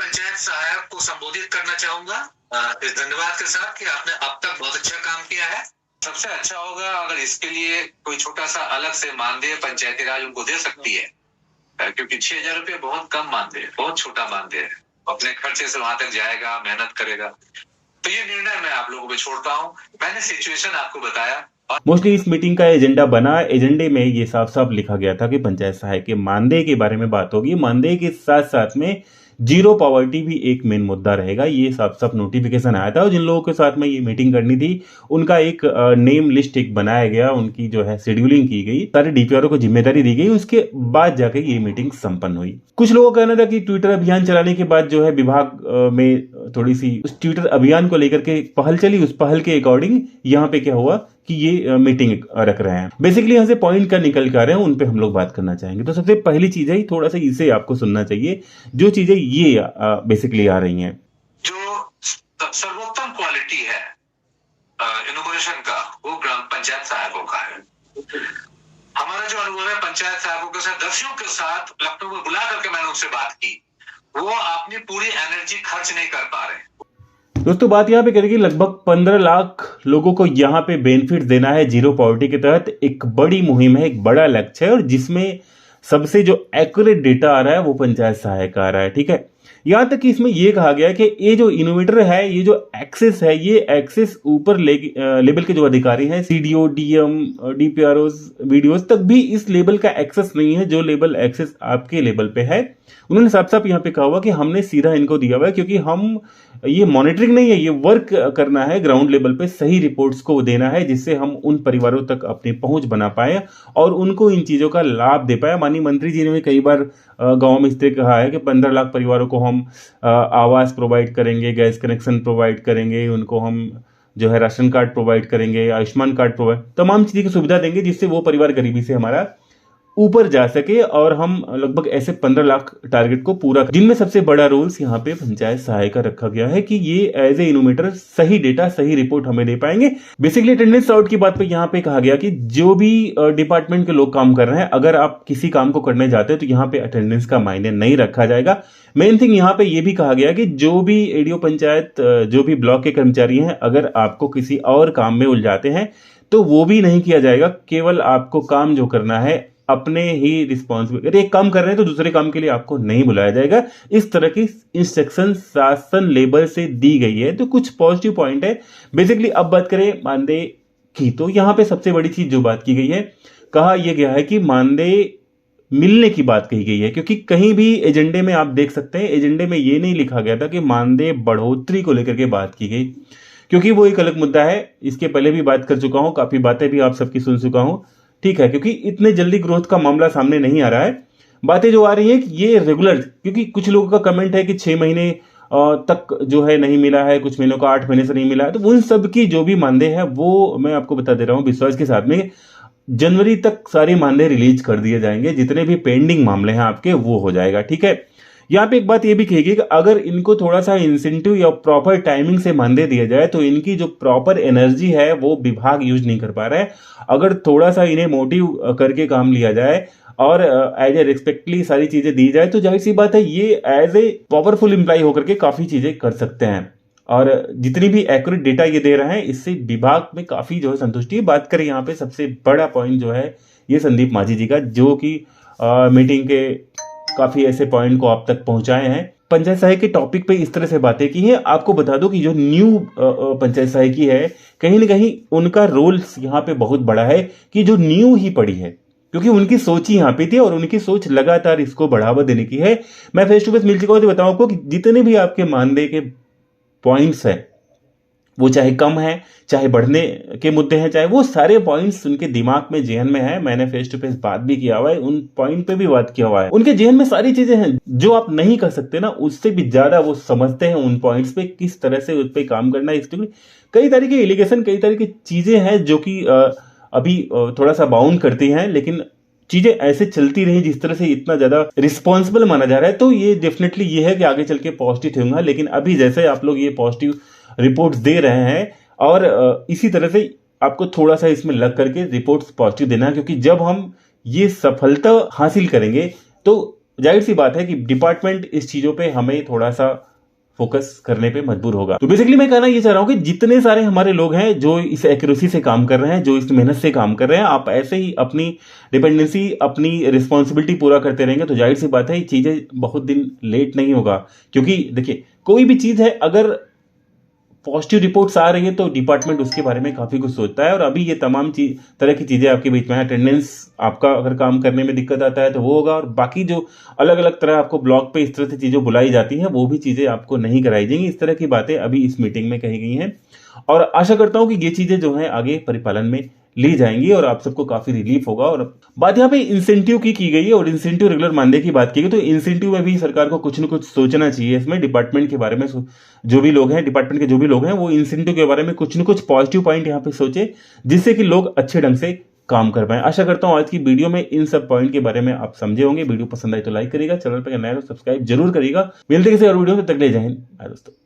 पंचायत सहायक को संबोधित करना चाहूंगा इस धन्यवाद के साथ कि आपने अब तक बहुत अच्छा काम किया है। सबसे अच्छा होगा अगर इसके लिए कोई छोटा सा अलग से मानदेय पंचायती राज उनको दे सकती है, क्योंकि 6,000 रुपये बहुत कम मानदेय, बहुत छोटा मानदेय है। अपने खर्चे से वहां तक जाएगा, मेहनत करेगा। तो ये निर्णय मैं आप लोगों पे छोड़ता हूँ। मैंने सिचुएशन आपको बताया। मोस्टली इस मीटिंग का एजेंडा बना, एजेंडे में ये साफ साफ लिखा गया था कि पंचायत सहायक के मानदेय के बारे में बात होगी। मानदेय के साथ साथ में जीरो पॉवर्टी भी एक मेन मुद्दा रहेगा। ये साफ साफ नोटिफिकेशन आया था और जिन लोगों के साथ में ये मीटिंग करनी थी उनका एक नेम लिस्ट एक बनाया गया, उनकी जो है शेड्यूलिंग की गई, सारे डीपीआरओ को जिम्मेदारी दी गई। उसके बाद जाकर ये मीटिंग संपन्न हुई। कुछ लोगों का कहना था कि ट्विटर अभियान चलाने के बाद जो है विभाग में थोड़ी सी उस ट्विटर अभियान को लेकर के पहल चली। उस पहल के अकॉर्डिंग यहाँ पे क्या हुआ कि ये मीटिंग रख रहे हैं। बेसिकली यहाँ से पॉइंट क्या निकल कर आ रहे हैं उन पे हम लोग बात करना चाहेंगे। तो सबसे पहली चीज है, थोड़ा सा इसे आपको सुनना चाहिए, जो चीजें ये बेसिकली आ रही हैं। जो सर्वोत्तम क्वालिटी है इनोवेशन का, वो ग्राम पंचायत सहायकों का है। हमारा जो अनुभव है पंचायत सहायकों के साथ, दस्युओं के साथ लखनऊ में बुला करके मैंने उनसे बात की, वो अपनी पूरी एनर्जी खर्च नहीं कर पा रहे। दोस्तों बात यहाँ पे करेगी, लगभग 15 लाख लोगों को यहाँ पे बेनिफिट देना है जीरो पॉवर्टी के तहत। एक बड़ी मुहिम है, एक बड़ा लक्ष्य है और जिसमें सबसे जो एक्यूरेट डेटा आ रहा है वो पंचायत सहायक आ रहा है। ठीक है, यहाँ तक कि इसमें यह कहा गया है कि ये जो इनोवेटर है, ये जो एक्सेस है, ये एक्सेस ऊपर लेवल के जो अधिकारी हैं, सीडीओ, डीएम, डीपीआरओज, वीडियोज तक भी इस लेवल का एक्सेस नहीं है जो लेवल एक्सेस आपके लेवल पे है। उन्होंने साफ साफ यहाँ पे कहा हुआ कि हमने सीधा इनको दिया हुआ है, क्योंकि हम ये मॉनिटरिंग नहीं है, ये वर्क करना है ग्राउंड लेवल पे, सही रिपोर्ट्स को देना है जिससे हम उन परिवारों तक अपनी पहुंच बना पाए और उनको इन चीजों का लाभ दे पाए। माननीय मंत्री जी ने भी कई बार गांव में इस तरह कहा है कि 15 लाख परिवारों को हम आवास प्रोवाइड करेंगे, गैस कनेक्शन प्रोवाइड करेंगे, उनको हम जो है राशन कार्ड प्रोवाइड करेंगे, आयुष्मान कार्ड प्रोवाइड, तमाम चीज़ों की सुविधा देंगे जिससे वो परिवार गरीबी से हमारा ऊपर जा सके और हम लगभग ऐसे 15 लाख टारगेट को पूरा कर, जिनमें सबसे बड़ा रोल्स यहाँ पे पंचायत सहायक का रखा गया है कि ये एज ए इनोवेटर सही डेटा, सही रिपोर्ट हमें दे पाएंगे। बेसिकली अटेंडेंस आउट की बात पे यहाँ पे कहा गया कि जो भी डिपार्टमेंट के लोग काम कर रहे हैं, अगर आप किसी काम को करने जाते हैं तो यहाँ पे अटेंडेंस का मायने नहीं रखा जाएगा। मेन थिंग यहाँ पे ये भी कहा गया कि जो भी एडीओ पंचायत, जो भी ब्लॉक के कर्मचारी हैं, अगर आपको किसी और काम में उलझाते हैं तो वो भी नहीं किया जाएगा। केवल आपको काम जो करना है अपने ही रिस्पॉन्सिबिलिटी, अगर एक काम कर रहे हैं तो दूसरे काम के लिए आपको नहीं बुलाया जाएगा। इस तरह की इंस्ट्रक्शन शासन लेवल से दी गई है। तो कुछ पॉजिटिव पॉइंट है। बेसिकली अब बात करें मानदेय की, तो यहाँ पे सबसे बड़ी चीज जो बात की गई है, कहा यह गया है कि मानदेय मिलने की बात कही गई है, क्योंकि कहीं भी एजेंडे में आप देख सकते हैं, एजेंडे में ये नहीं लिखा गया था कि मानदेय बढ़ोतरी को लेकर के बात की गई, क्योंकि वो एक अलग मुद्दा है। इसके पहले भी बात कर चुका हूं, काफी बातें भी आप सबकी सुन चुका हूं। ठीक है, क्योंकि इतने जल्दी ग्रोथ का मामला सामने नहीं आ रहा है। बातें जो आ रही है कि ये रेगुलर, क्योंकि कुछ लोगों का कमेंट है कि 6 महीने तक जो है नहीं मिला है, कुछ महीनों का 8 महीने से नहीं मिला है, तो उन सब की जो भी मानदेय है वो मैं आपको बता दे रहा हूँ विश्वास के साथ में, जनवरी तक सारे मानदेय रिलीज कर दिए जाएंगे। जितने भी पेंडिंग मामले हैं आपके वो हो जाएगा। ठीक है, यहाँ पे एक बात ये भी कहेगी कि अगर इनको थोड़ा सा इंसेंटिव या प्रॉपर टाइमिंग से मानदेय दिया जाए तो इनकी जो प्रॉपर एनर्जी है वो विभाग यूज नहीं कर पा रहा है। अगर थोड़ा सा इन्हें मोटिव करके काम लिया जाए और एज ए रिस्पेक्टली सारी चीजें दी जाए तो जाहिर सी बात है ये एज ए पावरफुल एम्प्लॉय होकर के काफी चीजें कर सकते हैं। और जितनी भी एक्यूरेट डेटा ये दे रहे हैं इससे विभाग में काफी जो है संतुष्टि है। बात करें यहाँ पे सबसे बड़ा पॉइंट जो है ये संदीप मांझी जी का, जो कि मीटिंग के काफी ऐसे पॉइंट को आप तक पहुंचाए हैं। पंचायत सहायक के टॉपिक पे इस तरह से बातें की हैं। आपको बता दो कि जो न्यू पंचायत सहायकी है, कहीं ना कहीं उनका रोल यहाँ पे बहुत बड़ा है कि जो न्यू ही पड़ी है, क्योंकि उनकी सोच ही यहाँ पे थी और उनकी सोच लगातार इसको बढ़ावा देने की है। मैं फेस टू फेस मिल चुका हूँ तो बताऊँ आपको कि जितने भी आपके मानदेय के पॉइंट्स है, वो चाहे कम है चाहे बढ़ने के मुद्दे हैं, चाहे वो सारे पॉइंट्स उनके दिमाग में, जेहन में है। मैंने फेस टू फेस बात भी किया हुआ है, उन पॉइंट पे भी बात किया हुआ है। उनके जेहन में सारी चीजें हैं जो आप नहीं कर सकते ना, उससे भी ज्यादा वो समझते हैं उन पॉइंट्स पे, किस तरह से उस पर काम करना है। इसलिए कई तरह के एलिगेशन, कई तरह की चीजें हैं जो कि अभी थोड़ा सा बाउंड करती हैं, लेकिन चीजें ऐसे चलती रही जिस तरह से इतना ज्यादा रिस्पॉन्सिबल माना जा रहा है, तो ये डेफिनेटली ये है कि आगे चल के पॉजिटिव होगा। लेकिन अभी जैसे आप लोग ये पॉजिटिव रिपोर्ट्स दे रहे हैं और इसी तरह से आपको थोड़ा सा इसमें लग करके रिपोर्ट्स पॉजिटिव देना है, क्योंकि जब हम ये सफलता हासिल करेंगे तो जाहिर सी बात है कि डिपार्टमेंट इस चीजों पे हमें थोड़ा सा फोकस करने पे मजबूर होगा। तो बेसिकली मैं कहना ये चाह रहा हूं कि जितने सारे हमारे लोग हैं जो इस एक्यूरेसी से काम कर रहे हैं, जो इस मेहनत से काम कर रहे हैं, आप ऐसे ही अपनी डिपेंडेंसी, अपनी रिस्पॉन्सिबिलिटी पूरा करते रहेंगे तो जाहिर सी बात है ये चीजें बहुत दिन लेट नहीं होगा। क्योंकि देखिए कोई भी चीज है अगर पॉजिटिव रिपोर्ट्स आ रही है तो डिपार्टमेंट उसके बारे में काफी कुछ सोचता है। और अभी ये तमाम तरह की चीजें आपके बीच में है। अटेंडेंस आपका अगर काम करने में दिक्कत आता है तो वो होगा, और बाकी जो अलग अलग तरह आपको ब्लॉग पे इस तरह से चीजें बुलाई जाती हैं वो भी चीजें आपको नहीं कराई जाएंगी। इस तरह की बातें अभी इस मीटिंग में कही गई हैं और आशा करता हूं कि ये चीजें जो है आगे परिपालन में ली जाएंगी और आप सबको काफी रिलीफ होगा। और बात यहाँ पे इंसेंटिव की गई है और इंसेंटिव रेगुलर मानदेय की बात की गई, तो इंसेंटिव में भी सरकार को कुछ न कुछ सोचना चाहिए। इसमें डिपार्टमेंट के बारे में जो भी लोग हैं, डिपार्टमेंट के जो भी लोग हैं, वो इंसेंटिव के बारे में कुछ न कुछ पॉजिटिव पॉइंट यहाँ पे सोचे जिससे कि लोग अच्छे ढंग से काम कर पाए। आशा करता हूं आज की वीडियो में इन सब पॉइंट के बारे में आप समझे होंगे। वीडियो पसंद आई तो लाइक करिएगा, चैनल पर नया तो सब्सक्राइब जरूर करिएगा। मिलते किसी और वीडियो में, तब तक ले जय हिंद दोस्तों।